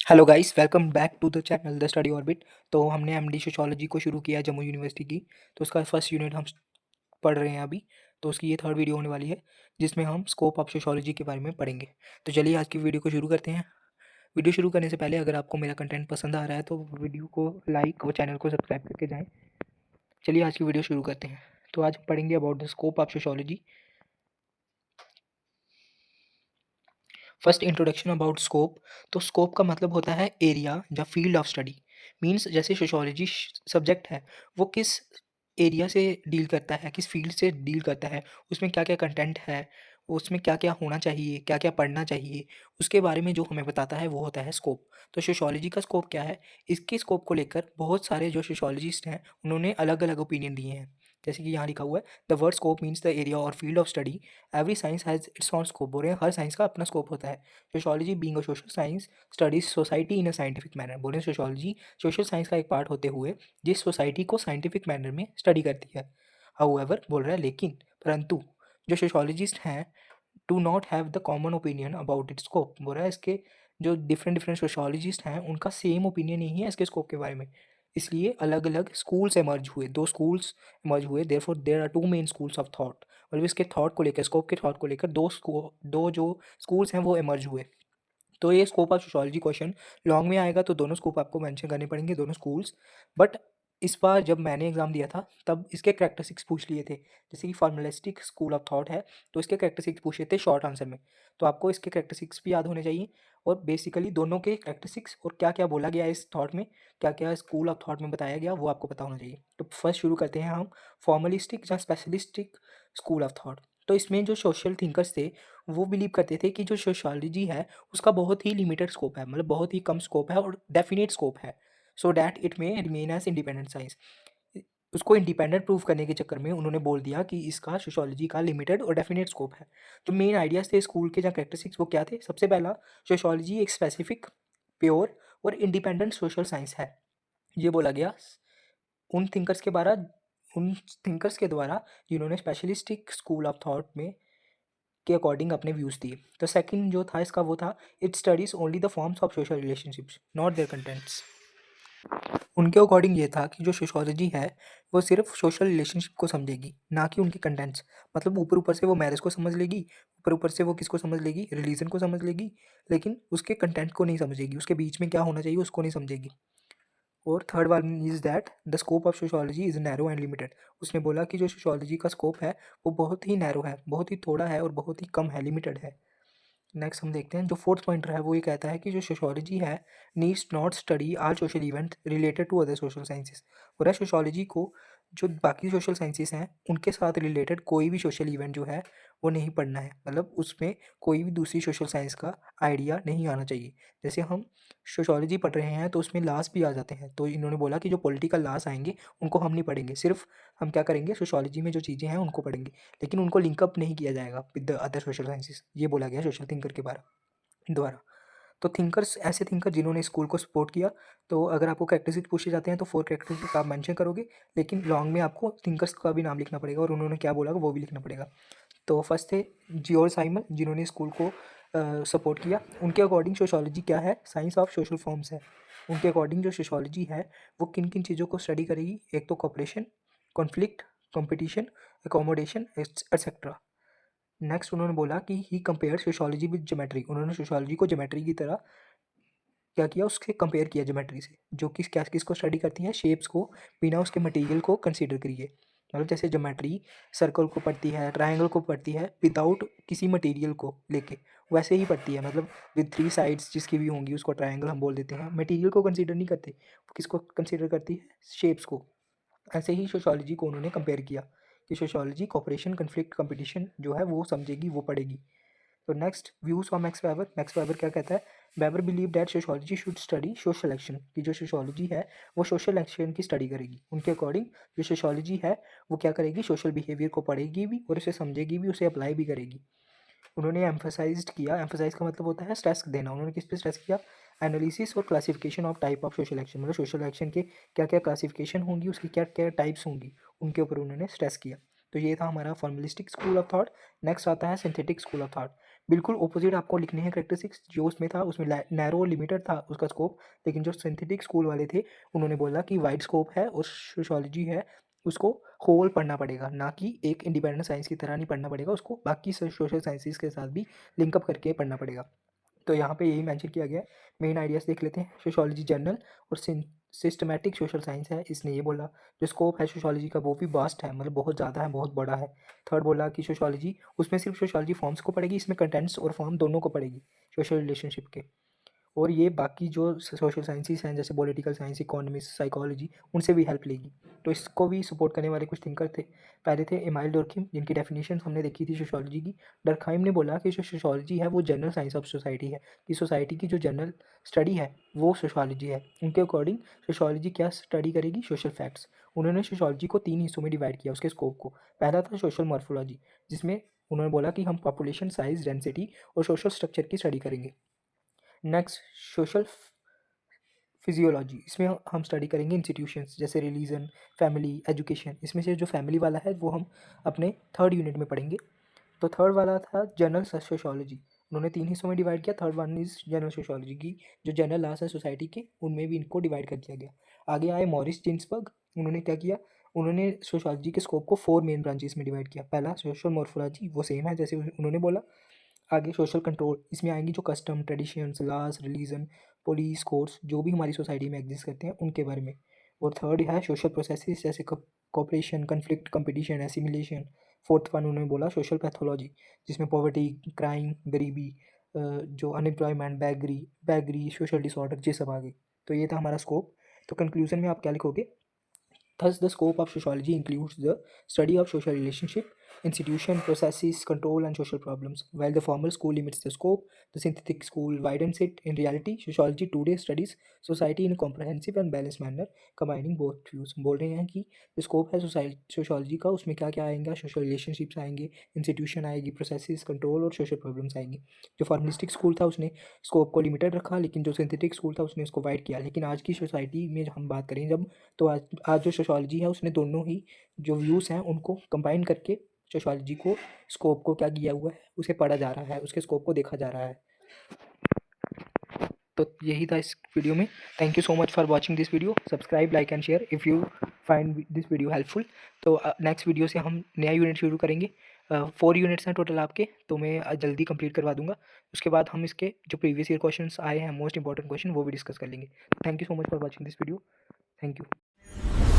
Hello guys, welcome back to the channel the study orbit. तो हमने MD sociology को शुरू किया जम्मू यूनिवर्सिटी की। तो उसका फर्स्ट यूनिट हम पढ़ रहे हैं अभी। तो उसकी ये थर्ड वीडियो होने वाली है जिसमें हम स्कोप ऑफ सोशियोलॉजी के बारे में पढ़ेंगे। तो चलिए आज की वीडियो को शुरू करते हैं। वीडियो शुरू करने से पहले अगर आपको मेरा कंटेंट पसंद आ रहा है तो वीडियो को लाइक और चैनल को सब्सक्राइब करके जाएँ। चलिए आज की वीडियो शुरू करते हैं। तो आज हम पढ़ेंगे about the scope of sociology. First introduction about scope. तो स्कोप का मतलब होता है एरिया या फील्ड ऑफ स्टडी। मीन्स जैसे सोशियोलॉजी सब्जेक्ट है, वो किस एरिया से डील करता है, किस फील्ड से डील करता है, उसमें क्या क्या कंटेंट है, उसमें क्या क्या होना चाहिए, क्या क्या पढ़ना चाहिए, उसके बारे में जो हमें बताता है वो होता है स्कोप। तो सोशियोलॉजी का स्कोप क्या है? इसके स्कोप को लेकर बहुत सारे जो सोशियोलॉजिस्ट हैं उन्होंने अलग अलग ओपिनियन दिए हैं। जैसे कि यहाँ लिखा हुआ है, the word scope means the area और field of study. Every science has its own scope. बोल रहे हैं हर साइंस का अपना स्कोप होता है। Sociology being a social science studies society in a scientific manner. बोल रहे हैं सोशियोलॉजी सोशल साइंस का एक पार्ट होते हुए जिस सोसाइटी को साइंटिफिक मैनर में स्टडी करती है। हाउएवर बोल रहा है लेकिन, परंतु जो सोशियोलॉजिस्ट हैं do not have the common opinion about it's scope. बोल रहा है इसके जो डिफरेंट डिफरेंट सोशियोलॉजिस्ट हैं उनका सेम ओपिनियन नहीं है इसके स्कोप के बारे में। इसलिए अलग अलग स्कूल्स एमर्ज हुए, दो स्कूल्स एमर्ज हुए। Therefore there are two main schools of thought. मतलब इसके थॉट को लेकर, स्कोप के थॉट को लेकर दो जो स्कूल्स हैं वो एमर्ज हुए। तो ये scope of sociology question long में आएगा तो दोनों स्कोप आपको मेंशन करने पड़ेंगे, दोनों स्कूल्स। बट इस बार जब मैंने एग्जाम दिया था तब इसके कैरेक्टरिस्टिक्स पूछ लिए थे। जैसे कि फॉर्मलिस्टिक स्कूल ऑफ थॉट है तो इसके कैरेक्टरिस्टिक्स पूछे थे शॉर्ट आंसर में। तो आपको इसके कैरेक्टरिस्टिक्स भी याद होने चाहिए और बेसिकली दोनों के कैरेक्टरिस्टिक्स और क्या क्या बोला गया इस थॉट में, क्या क्या स्कूल ऑफ थॉट में बताया गया वो आपको पता होना चाहिए। तो फर्स्ट शुरू करते हैं हम फॉर्मलिस्टिक या स्पेशलिस्टिक स्कूल ऑफ थॉट। तो इसमें जो सोशल थिंकर्स थे वो बिलीव करते थे कि जो सोशियोलॉजी है उसका बहुत ही लिमिटेड स्कोप है, मतलब बहुत ही कम स्कोप है और डेफिनेट स्कोप है, सो दैट इट में रिमेन एज इंडिपेंडेंट साइंस। उसको इंडिपेंडेंट प्रूव करने के चक्कर में उन्होंने बोल दिया कि इसका सोशियोलॉजी का लिमिटेड और डेफिनेट स्कोप है। जो मेन आइडियाज थे स्कूल के या कैरेक्टरिस्टिक्स वो क्या थे? सबसे पहला, सोशियोलॉजी एक स्पेसिफिक, प्योर और इंडिपेंडेंट सोशल साइंस है। ये बोला गया उन थिंकर्स के द्वारा उन थिंकर्स के द्वारा जिन्होंने स्पेशलिस्टिक स्कूल ऑफ थॉट में के अकॉर्डिंग अपने व्यूज़ दिए। तो सेकंड जो था इसका वो था, it studies only the forms of social relationships not their contents. उनके अकॉर्डिंग ये था कि जो सोशियोलॉजी है वो सिर्फ सोशल रिलेशनशिप को समझेगी, ना कि उनके कंटेंट्स। मतलब ऊपर ऊपर से वो मैरिज को समझ लेगी, ऊपर ऊपर से वो किसको समझ लेगी, रिलीजन को समझ लेगी, लेकिन उसके कंटेंट को नहीं समझेगी, उसके बीच में क्या होना चाहिए उसको नहीं समझेगी। और third one is that the scope of sociology is narrow and limited. उसने बोला कि जो सोशियोलॉजी का स्कोप है वो बहुत ही नैरो है, बहुत ही थोड़ा है और बहुत ही कम है, लिमिटेड है। नेक्स्ट हम देखते हैं जो फोर्थ पॉइंटर है वो ये कहता है कि जो सोशियोलॉजी है needs not study all social event related to other social sciences. और सोशियोलॉजी को जो बाकी सोशल साइंसेस हैं उनके साथ रिलेटेड कोई भी सोशल इवेंट जो है वो नहीं पढ़ना है, मतलब उसमें कोई भी दूसरी सोशल साइंस का आइडिया नहीं आना चाहिए। जैसे हम सोशियोलॉजी पढ़ रहे हैं तो उसमें लॉस भी आ जाते हैं, तो इन्होंने बोला कि जो पॉलिटिकल लॉस आएंगे उनको हम नहीं पढ़ेंगे, सिर्फ हम क्या करेंगे सोशियोलॉजी में जो चीज़ें हैं उनको पढ़ेंगे, लेकिन उनको लिंकअप नहीं किया जाएगा with the other social sciences. ये बोला गया सोशल थिंकर के बारे द्वारा। तो थिंकर्स, ऐसे थिंकर जिन्होंने स्कूल को सपोर्ट किया। तो अगर आपको कैरेक्टरिस्टिक पूछे जाते हैं तो फोर कैरेक्टरिस्टिक आप मेंशन करोगे, लेकिन लॉन्ग में आपको थिंकर्स का भी नाम लिखना पड़ेगा और उन्होंने क्या बोला वो भी लिखना पड़ेगा। तो फर्स्ट थे जियोर्ज साइमन जिन्होंने स्कूल को सपोर्ट किया। उनके अकॉर्डिंग सोशियोलॉजी क्या है? साइंस ऑफ सोशल फॉर्म्स है। उनके अकॉर्डिंग जो सोशियोलॉजी है वो किन किन चीज़ों को स्टडी करेगी? एक तो cooperation, conflict, competition, accommodation etcetera. Next उन्होंने बोला कि he compare sociology with geometry. उन्होंने सोशियोलॉजी को ज्योमेट्री की तरह क्या किया, उससे कंपेयर किया ज्योमेट्री से, जो कि क्या किसको स्टडी करती है? शेप्स को, बिना उसके मटेरियल को कंसीडर करिए। मतलब जैसे ज्योमेट्री सर्कल को पढ़ती है, ट्रायंगल को पढ़ती है विदाउट किसी मटेरियल को लेके, वैसे ही पढ़ती है। मतलब विद थ्री साइड्स जिसकी भी होंगी उसको ट्रायंगल हम बोल देते हैं। मटेरियल को कंसीडर नहीं करते, वो किसको कंसीडर करती है? शेप्स को। ऐसे ही सोशियोलॉजी को उन्होंने कंपेयर किया कि सोशियोलॉजी कॉपरेशन, कन्फ्लिक्ट, कंपटीशन जो है वो समझेगी, वो पढ़ेगी। तो next views of max weber. Max weber क्या कहता है? Weber believe that sociology should study social action, की जो सोशियोलॉजी है वो सोशल एक्शन की स्टडी करेगी। उनके अकॉर्डिंग जो सोशियोलॉजी है वो क्या करेगी? सोशल बिहेवियर को पढ़ेगी भी और उसे समझेगी भी, उसे अप्लाई भी करेगी। उन्होंने एम्फोसाइज्ड किया, एम्फोसाइज का मतलब होता है स्ट्रेस देना। उन्होंने किस पे स्ट्रेस किया? एनालिसिस और classification of type of social action. मतलब सोशल एक्शन के क्या क्या क्लासिफिकेशन होंगी, उसकी क्या क्या टाइप्स होंगी, उनके ऊपर उन्होंने स्ट्रेस किया। तो ये था हमारा formalistic school of thought. Next आता है सिंथेटिक स्कूल ऑफ थॉट। बिल्कुल ऑपोज़िट आपको लिखने हैं करैक्टरिस्टिक्स जो उसमें था, उसमें नैरो लिमिटेड था उसका स्कोप, लेकिन जो सिंथेटिक स्कूल वाले थे, उन्होंने बोला कि वाइड स्कोप है और सोशियोलॉजी है, उसको होल पढ़ना पड़ेगा, ना कि एक इंडिपेंडेंट साइंस की तरह नहीं पढ़ना पड़ेगा, उसको बाकी सोशल साइंसेज़ के साथ भी लिंक अप करके पढ़ना पड़ेगा। तो यहाँ पे यही मेंशन किया गया है। मेन आइडियाज़ देख लेते हैं। सोशियोलॉजी जर्नल और सिस्टमैटिक सोशल साइंस है, इसने ये बोला। जो स्कोप है सोशियोलॉजी का वो भी वास्ट है, मतलब बहुत ज़्यादा है, बहुत बड़ा है। थर्ड बोला कि सोशियोलॉजी उसमें सिर्फ सोशियोलॉजी फॉर्म्स को पढ़ेगी, इसमें कंटेंट्स और फॉर्म दोनों को पढ़ेगी सोशल रिलेशनशिप के। और ये बाकी जो सोशल साइंसेस हैं जैसे पॉलिटिकल साइंस, इकोनॉमिक्स, साइकोलॉजी, उनसे भी हेल्प लेगी। तो इसको भी सपोर्ट करने वाले कुछ थिंकर थे। पहले थे इमाइल डुर्कheim, जिनकी डेफिनेशन हमने देखी थी सोशियोलॉजी की। डर्कहाइम ने बोला कि जो सोशियोलॉजी है वो जनरल साइंस ऑफ सोसाइटी है, कि सोसाइटी की जो जनरल स्टडी है वो सोशियोलॉजी है। उनके अकॉर्डिंग सोशियोलॉजी क्या स्टडी करेगी? Social facts. उन्होंने सोशियोलॉजी को 3 हिस्सों में डिवाइड किया उसके स्कोप को। पहला था सोशल मॉर्फोलॉजी, जिसमें उन्होंने बोला कि हम पॉपुलेशन साइज, डेंसिटी और सोशल स्ट्रक्चर की स्टडी करेंगे। नेक्स्ट सोशल फिजियोलॉजी, इसमें हम स्टडी करेंगे इंस्टीट्यूशंस जैसे रिलीजन, फैमिली, एजुकेशन। इसमें से जो फैमिली वाला है वो हम अपने थर्ड यूनिट में पढ़ेंगे। तो थर्ड वाला था जनरल सोशियोलॉजी। उन्होंने 3 हिस्सों में डिवाइड किया। Third one is general sociology की जो जनरल लॉस है सोसाइटी के, उनमें भी इनको डिवाइड कर दिया गया। आगे आए मॉरिस जिन्सबर्ग। उन्होंने क्या किया? उन्होंने सोशियोलॉजी के स्कोप को 4 मेन ब्रांचेस में डिवाइड किया। पहला सोशल मॉर्फोलॉजी, वो सेम है जैसे उन्होंने बोला। आगे सोशल कंट्रोल, इसमें आएंगी जो custom, traditions, laws, religion, police, courts जो भी हमारी सोसाइटी में एग्जिस्ट करते हैं उनके बारे में। और थर्ड है सोशल प्रोसेसेस जैसे cooperation, conflict, competition, assimilation. Fourth one उन्होंने बोला सोशल पैथोलॉजी, जिसमें पॉवर्टी, क्राइम, गरीबी, जो अनएम्प्लॉयमेंट, बैगरी, सोशल डिसऑर्डर, ये सब आ गई। तो ये था हमारा स्कोप। तो कंक्लूजन में आप क्या लिखोगे? Thus, the scope of sociology includes the study of social relationship, institution, processes, control, and social problems. While the formal school limits the scope, the synthetic school widens it. In reality, sociology today studies society in a comprehensive and balanced manner, combining both views. बोल रहे हैं कि जो scope है sociology का, उसमें क्या क्या आएगा? सोशल रिलेशनशिप्स आएंगे, इंस्टीट्यूशन आएगी, प्रोसेसेस, कंट्रोल और सोशल प्रॉब्लम्स आएंगी। जो फॉर्मलिस्टिक स्कूल था उसने स्कोप को लिमिटेड रखा, लेकिन जो सिंथेटिक स्कूल था उसने उसको वाइड किया। लेकिन आज की सोसाइटी में हम बात करें जब, तो आज जो सोशियोलॉजी है उसने दोनों ही जो व्यूज़ हैं उनको कंबाइन करके सोशियोलॉजी को स्कोप को क्या किया हुआ है? उसे पढ़ा जा रहा है, उसके स्कोप को देखा जा रहा है। तो यही था इस वीडियो में। Thank you so much for watching this video. Subscribe, like and share if you find this video helpful. तो नेक्स्ट वीडियो से हम नया यूनिट शुरू करेंगे। 4 यूनिट्स हैं टोटल आपके, तो मैं जल्दी कंप्लीट करवा दूंगा। उसके बाद हम इसके जो प्रीवियस ईयर क्वेश्चंस आए हैं, मोस्ट इंपॉर्टेंट क्वेश्चन, वो भी डिस्कस कर लेंगे। Thank you so much for watching this video. Thank you.